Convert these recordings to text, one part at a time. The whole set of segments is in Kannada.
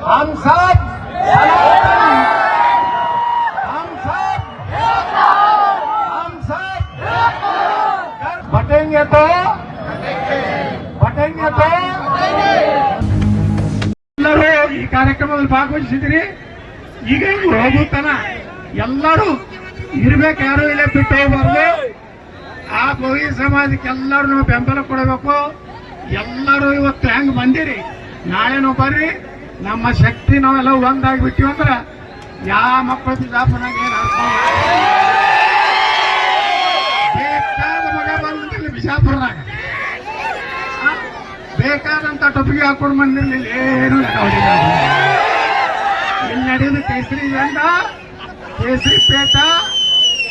हम सब हम सब हम सब बटेंगे तो ಎಲ್ಲರೂ ಈ ಕಾರ್ಯಕ್ರಮದಲ್ಲಿ ಭಾಗವಹಿಸಿದ್ರಿ. ಈಗ ಹೋಗುತ್ತಾನ ಎಲ್ಲರೂ ಇರ್ಬೇಕು, ಯಾರು ಇಲ್ಲ ಬಿಟ್ಟು ಹೋಗ್ಬಾರ್ದು. ಆ ಭೋಗಿ ಸಮಾಜಕ್ಕೆ ಎಲ್ಲರೂ ನಾವು ಬೆಂಬಲ ಕೊಡಬೇಕು. ಎಲ್ಲರೂ ಇವತ್ತು ಹೆಂಗ್ ಬಂದಿರಿ, ನಾಳೆನೂ ಬರ್ರಿ. ನಮ್ಮ ಶಕ್ತಿ ನಾವೆಲ್ಲ ಒಂದಾಗಿಬಿಟ್ಟಿವಿ ಅಂದ್ರೆ ಯಾವ ಮಕ್ಕಳು ಬಿಜಾಪುರನಾಗ ಏನು ಬೇಕಾದ ಮಗ ಬಂದಿಲ್ಲ, ಬಿಜಾಪುರನಾಗ ಬೇಕಾದಂತ ಟೊಪ್ಪಿಗೆ ಹಾಕೊಂಡು ಬಂದಿರಲಿಲ್ಲ. ಏನು ಇಲ್ಲಿ ನಡೆಯೋದು ಕೇಸರಿ ಜಂಡ, ಕೇಸರಿ ಪೇಟ,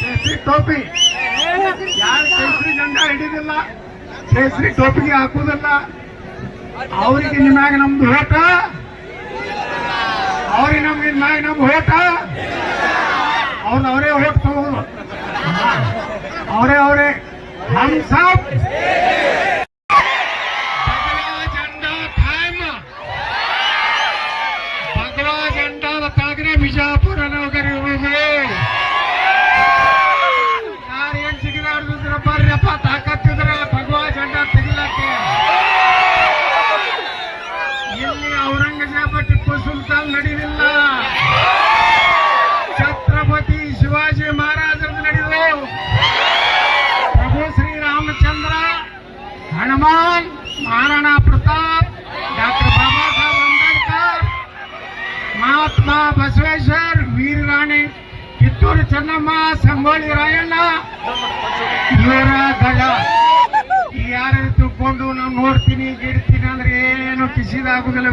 ಕೇಸರಿ ಟೋಪಿ. ಯಾರು ಕೇಸರಿ ಜಂಡ ಹಿಡಿದಿಲ್ಲ, ಕೇಸರಿ ಟೋಪಿಗೆ ಹಾಕುವುದಿಲ್ಲ, ಅವರಿಗೆ ನಿಮ್ಮಾಗ ನಮ್ದು ಓಟ, ಅವ್ರಿಗೆ ನಮ್ಗೆ ಮ್ಯಾಗ ನಮ್ದು ಓಟ. ಅವರೇ ಓಟ್ ತಗೋದು, ಅವರೇ ಹಮ್ ಸಾಬ್ ಬಿಜಾಪುರ ನೌಕರಿ ಯಾರು ಏನ್ ಸಿಗಿದಾಡಿದ್ರ ಬರ್ರಪ್ಪ, ತಾಕತ್ತಿದ್ರ ಭಗವಾ ಜಂಡ ತೆಗಿಲಕ್ಕೆ. ಇಲ್ಲಿ ಔರಂಗಜೇಬ ಟಿಪ್ಪು ಸುಲ್ತಾನ್ ನಡೆದಿಲ್ಲ, ಛತ್ರಪತಿ ಶಿವಾಜಿ ಮಹಾರಾಜರು ನಡೆದರು. ಪ್ರಭು ಶ್ರೀರಾಮಚಂದ್ರ, ಹನುಮಾನ್, ಮಹಾರಾಣಾ ಪ್ರತಾಪ್, ಡಾಕ್ಟರ್ ಬಾಬಾ ಸಾಹೇಬ್ ಅಂಬೇಡ್ಕರ್, ಮಹಾತ್ಮ ಬಸವೇಶ್ವರ್, ವೀರರಾಣಿ ಕಿತ್ತೂರು ಚೆನ್ನಮ್ಮ, ಸಂಗೊಳ್ಳಿ ರಾಯಣ್ಣ, ಇವರ ದಳ. ಯಾರು ತಿಳ್ಕೊಂಡು ನಾವು ನೋಡ್ತೀನಿ ಗಿಡ್ತೀನಿ ಅಂದ್ರೆ ಏನು ಕಿಸಿದಾಗುದಿಲ್ಲ.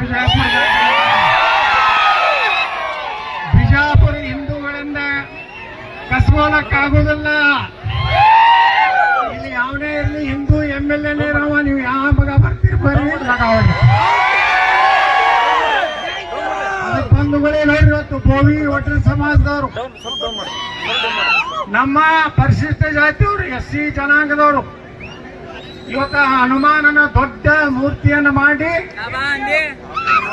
ಬಿಜಾಪುರ ಹಿಂದೂಗಳಿಂದ ಕಸ್ಬೋಲಕ್ಕಾಗುದಿಲ್ಲ. ಇಲ್ಲಿ ಯಾವನೇ ಇರಲಿ, ಹಿಂದೂ MLA ಇರವ, ನೀವು ಯಾವ ಮಗ ಬರ್ತೀರಿ ಬರ್ರಿ. ಬಂಧುಗಳೇ ನೋಡ್ರಿ, ಇವತ್ತು ಬೋವಿ ಒಟ್ರ ಸಮಾಜದವರು, ನಮ್ಮ ಪರಿಶಿಷ್ಟ ಜಾತಿಯವರು, SC ಜನಾಂಗದವರು ಇವತ್ತು ಹನುಮಾನನ ದೊಡ್ಡ ಮೂರ್ತಿಯನ್ನು ಮಾಡಿ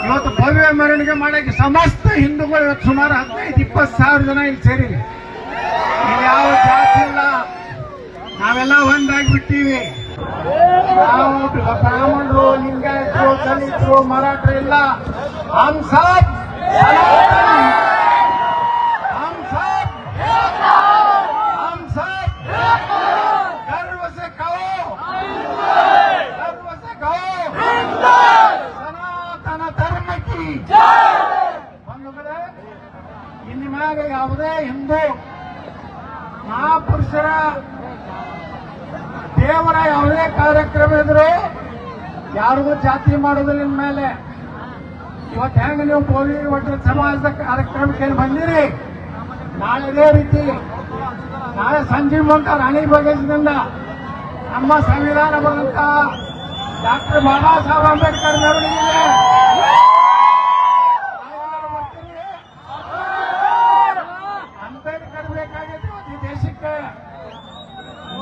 ಇವತ್ತು ಭವ್ಯ ಮೆರವಣಿಗೆ ಮಾಡಕ್ಕೆ ಸಮಸ್ತ ಹಿಂದೂಗಳು ಇವತ್ತು ಸುಮಾರು 15-20 ಸಾವಿರ ಜನ ಇಲ್ಲಿ ಸೇರಿರಿ. ಇಲ್ಲಿ ಯಾವ ಜಾತಿ ಇಲ್ಲ, ನಾವೆಲ್ಲ ಒಂದಾಗಿಬಿಟ್ಟಿವಿ. ನಾವು ಬ್ರಾಹ್ಮಣರು, ಲಿಂಗಾಯತರು, ದಲಿತರು, ಮರಾಠರು ಇಲ್ಲ. ಹಮ್ ಸಾಬ್ गर्व से कहो, ಸನಾತನ ಧರ್ಮ ಕಿ ಬಂಧುಗಳೇ, ಇನ್ನು ಮ್ಯಾಗ ಯಾವುದೇ ಹಿಂದೂ ಮಹಾಪುರುಷರ ದೇವರ ಯಾವುದೇ ಕಾರ್ಯಕ್ರಮ ಇದ್ರು ಯಾರಿಗೂ ಜಾತಿ ಮಾಡೋದಿಲ್ಲ. ಇನ್ಮೇಲೆ ಇವತ್ತು ಹೆಂಗ ನೀವು ಬೋವಿ ಒಟ್ಟ ಸಮಾಜದ ಕಾರ್ಯಕ್ರಮಕ್ಕೆ ಬಂದಿರಿ, ನಾಳೆ ಇದೇ ರೀತಿ ನಾಳೆ ಸಂಜೆ ಮುಂದೆ ರಾಣಿ ಬಗೇಜ್ನಿಂದ ನಮ್ಮ ಸಂವಿಧಾನ ಬರೆದಂತ ಡಾಕ್ಟರ್ ಬಾಬಾ ಸಾಹೇಬ್ ಅಂಬೇಡ್ಕರ್ ಮೆರವಣಿಗೆ ಅಂಬೇಡ್ಕರ್ ಬೇಕಾಗಿದೆ ಈ ದೇಶಕ್ಕೆ,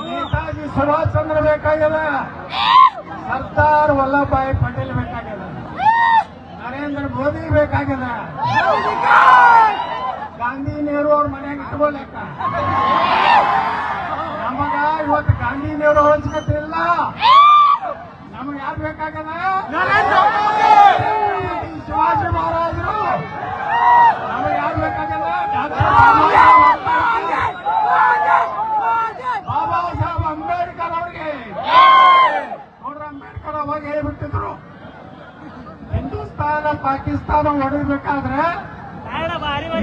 ನೇತಾಜಿ ಸುಭಾಷ್ ಚಂದ್ರ ಬೇಕಾಗಿದೆ, ಸರ್ದಾರ್ ವಲ್ಲಭಭಾಯಿ ಪಟೇಲ್ ಬೇಕಾಗಿದೆ, ನರೇಂದ್ರ ಮೋದಿ ಬೇಕಾಗಿದೆ, ಗಾಂಧಿ ನೆಹರು ಅವ್ರ ಮನೆಯಾಗ ಇಟ್ಕೊಳ್ಳಕ್ಕ. ನಮಗ ಇವತ್ತು ಗಾಂಧಿ ನೆಹರು ಅವಶ್ಯಕತೆ ಇಲ್ಲ, ನಮಗೆ ಯಾರು ಬೇಕಾಗದ? ಶಿವಾಜಿ ಮಹಾರಾಜರು. ನಮಗೆ ಯಾರು ಬೇಕಾಗದ? ಬಾಬಾ ಸಾಹೇಬ್ ಅಂಬೇಡ್ಕರ್ ಅವ್ರಿಗೆ ನೋಡ್ರಿ, ಅಂಬೇಡ್ಕರ್ ಅವಾಗ ಹೇಳ್ಬಿಟ್ಟಿದ್ರು, ಹಿಂದೂಸ್ತಾನ ಪಾಕಿಸ್ತಾನ ಹೊಡಿಬೇಕಾದ್ರೆ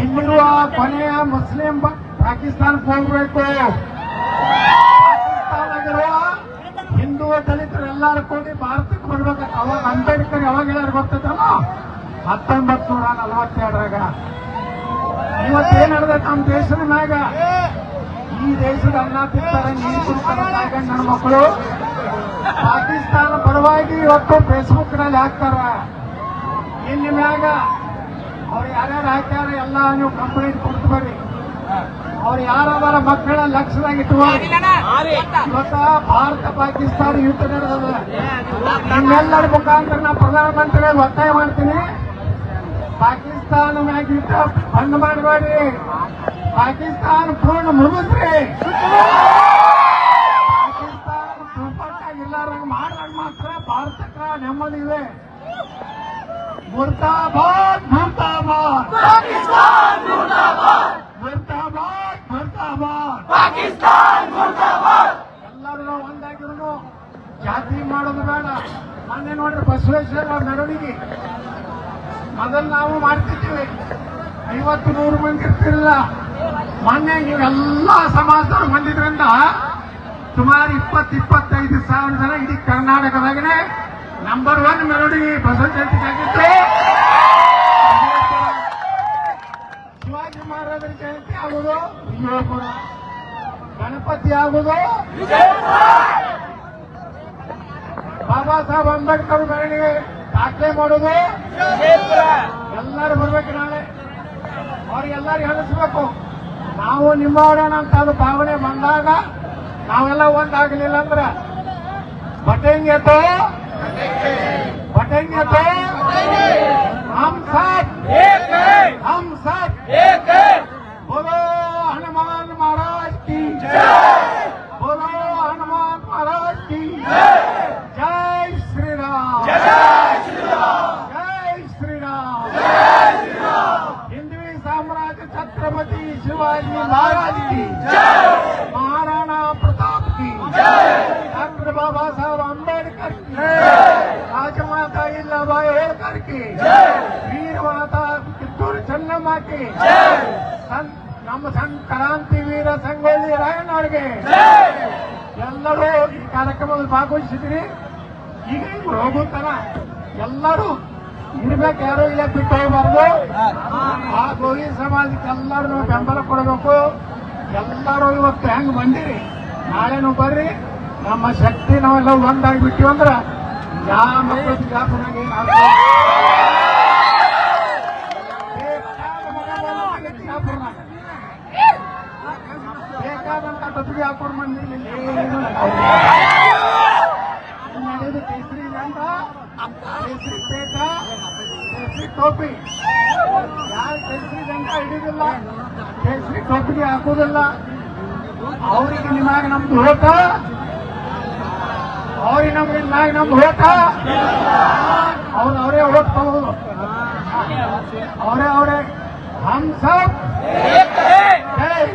ಇಲ್ಲಿರುವ ಕೊನೆಯ ಮುಸ್ಲಿಂ ಪಾಕಿಸ್ತಾನಕ್ಕೆ ಹೋಗ್ಬೇಕು. ಪಾಕಿಸ್ತಾನದಲ್ಲಿರುವ ಹಿಂದೂ ದಲಿತರು ಎಲ್ಲರೂ ಕೂಡಿ ಭಾರತಕ್ಕೆ ಬರ್ಬೇಕು. ಅವಾಗ ಅಂಬೇಡ್ಕರ್ ಯಾವಾಗ ಎಲ್ಲರೂ ಗೊತ್ತೈತಲ್ಲ, 1942ರಾಗ. ಇವತ್ತೇನ್ ನಡೆದ ನಮ್ಮ ದೇಶದ ಮ್ಯಾಗ, ಈ ದೇಶದ ಅನ್ನ ತಿಂತಾರೆ, ನೀರು ಕುಡ್ತಾರೆ ನನ್ನ ಮಕ್ಕಳು. ಪಾಕಿಸ್ತಾನ ಪರವಾಗಿ ಇವತ್ತು ಫೇಸ್ಬುಕ್ ನಲ್ಲಿ ಹಾಕ್ತಾರ. ಇಲ್ಲಿ ಮ್ಯಾಗ ಅವ್ರು ಯಾರ್ಯಾರು ಹಾಕ್ಯಾರ ಎಲ್ಲ ನೀವು ಕಂಪ್ಲೇಂಟ್ ಕೊಡ್ತು ಬರ್ರಿ. ಅವ್ರು ಯಾರಾದಾರ ಮಕ್ಕಳ ಲಕ್ಷ್ಯದಾಗ ಇಟ್ಟುಕೊಂಡು ಇವತ್ತ ಭಾರತ ಪಾಕಿಸ್ತಾನ ಯುದ್ಧ ನಡೆದದ. ನಿಮ್ಮೆಲ್ಲರ ಮುಖಾಂತರ ನಾ ಪ್ರಧಾನಮಂತ್ರಿಗಳಿಗೆ ಒತ್ತಾಯ ಮಾಡ್ತೀನಿ, ಪಾಕಿಸ್ತಾನ ಮ್ಯಾಗ ಯುದ್ಧ ಬಂದ್ ಮಾಡಬೇಡಿ. ಪಾಕಿಸ್ತಾನ ಪೂರ್ಣ ಮುಗಿಸ್ರಿ. ಪಾಕಿಸ್ತಾನ ಸೂಪರ್ಟಾಗಿಲ್ಲಾರಂಗ್ ಮಾಡ್ದಾಗ ಮಾತ್ರ ಭಾರತಕ್ಕ ನೆಮ್ಮದಿ ಇದೆ. ಮುರ್ದಾಬಾದ್ ಮುರ್ದಾಬಾದ್ ಪಾಕಿಸ್ತಾನ್ ಮುರ್ದಾಬಾದ್ ಮುರ್ದಾಬಾದ್ ಮುರ್ದಾಬಾದ್ ಪಾಕಿಸ್ತಾನ್ ಮುರ್ದಾಬಾದ್. ಎಲ್ಲರೂ ನಾವು ಒಂದಾಗಿರೋನು ಜಾತಿ ಮಾಡೋದು ಬೇಡ. ಮೊನ್ನೆ ನೋಡ್ರಿ ಬಸವೇಶ್ವರ ಮೆರವಣಿಗೆ ಮೊದಲು ನಾವು ಮಾಡ್ತಿದ್ದೀವಿ, 50-100 ಮಂದಿ ಇರ್ತಿರಲಿಲ್ಲ. ಮೊನ್ನೆ ನೀವೆಲ್ಲಾ ಸಮಾಜದವ್ರು ಬಂದಿದ್ರಿಂದ ಸುಮಾರು 20-25,000 ಜನ ಇಡೀ ಕರ್ನಾಟಕದಾಗನೇ ನಂಬರ್ 1 ಮೆರವಣಿಗೆ ಬಸವ ಜಯಂತಿ ಆಗಿತ್ತು. ಶಿವಾಜಿ ಮಹಾರಾಜರ ಜಯಂತಿ ಆಗುವುದು ವಿಜಯಪುರ, ಗಣಪತಿ ಆಗುವುದು ಬಾಬಾ ಸಾಹೇಬ್ ಅಂಬೇಡ್ಕರ್ ಮೆರವಣಿಗೆ ದಾಖಲೆ ಮಾಡೋದು ಎಲ್ಲರೂ ಬರ್ಬೇಕು. ನಾಳೆ ಅವ್ರಿಗೆಲ್ಲರಿಗೂ ಹೇಳಿಸ್ಬೇಕು ನಾವು ನಿಮ್ಮವರೇನ ಅಂತ ಅದು ಭಾವನೆ ಬಂದಾಗ ನಾವೆಲ್ಲ ಒಂದಾಗಲಿಲ್ಲ ಅಂದ್ರೆ ಬಟೆಂಗೆ ತೋ हम सब एक है. बोलो हनुमान महाराज की बोलो हनुमान महाराज की जय श्री राम जय श्री राम. जय श्री राम. हिंदवी साम्राज्य छत्रपति शिवाजी महाराज की महाराणा प्रताप की डॉक्टर बाबा साहब अम्बेडकर की राजमाता इल्लाबाई होलकर की वीर माता ಕಿತ್ತೂರು ಚೆನ್ನಮ್ಮ की ನಮ್ಮ ಕ್ರಾಂತಿ ವೀರ ಸಂಗೊಳ್ಳಿ ರಾಯಣ್ಣವ್ರಿಗೆ ಎಲ್ಲರೂ ಈ ಕಾರ್ಯಕ್ರಮದಲ್ಲಿ ಭಾಗವಹಿಸಿದ್ರಿ. ಈಗ ಹೋಗುತ್ತಾನ ಎಲ್ಲರೂ ಇರ್ಬೇಕು, ಯಾರು ಇಲ್ಲ ಬಿಟ್ಟು ಹೋಗಬಾರ್ದು. ಆ ಗೋವಿ ಸಮಾಜಕ್ಕೆ ಎಲ್ಲರೂ ಬೆಂಬಲ ಕೊಡಬೇಕು. ಎಲ್ಲರೂ ಇವತ್ತು ಹೆಂಗ್ ಬಂದಿರಿ, ನಾಳೆನೂ ಬರ್ರಿ. ನಮ್ಮ ಶಕ್ತಿ ನಾವೆಲ್ಲ ಒಂದಾಗಿ ಬಿಟ್ಟಿವಿ ಅಂದ್ರೆ ಯಾವ ಮಕ್ಕಳು ಬಿಜಾಪುರಾಗ ಏನಾಗ್ತದೆ ಬೇಕಾದಂತ ಟೊಪ್ಪಿಗೆ ಹಾಕೊಂಡು ಬಂದಿರಲಿ ನಡೆದು ಕೇಸರಿ ದಂಡ, ಕೇಸರಿ ಪೇಟ, ಕೇಸರಿ ಟೋಪಿ. ಯಾರು ಕೇಸರಿ ದಂಡ ಹಿಡಿದಿಲ್ಲ, ಕೇಸರಿ ಟೋಪಿಗೆ ಹಾಕುವುದಿಲ್ಲ, ಅವರಿಗೆ ನಿಮಗೆ ನಮ್ದು ಓಟ, ಅವ್ರಿಗೆ ನಮ್ದು ಓಟ, ಅವರೇ ಓಟ್ ತಗೋದು. ಅವರೇ ಹಮ್ ಸಬ್ एक है.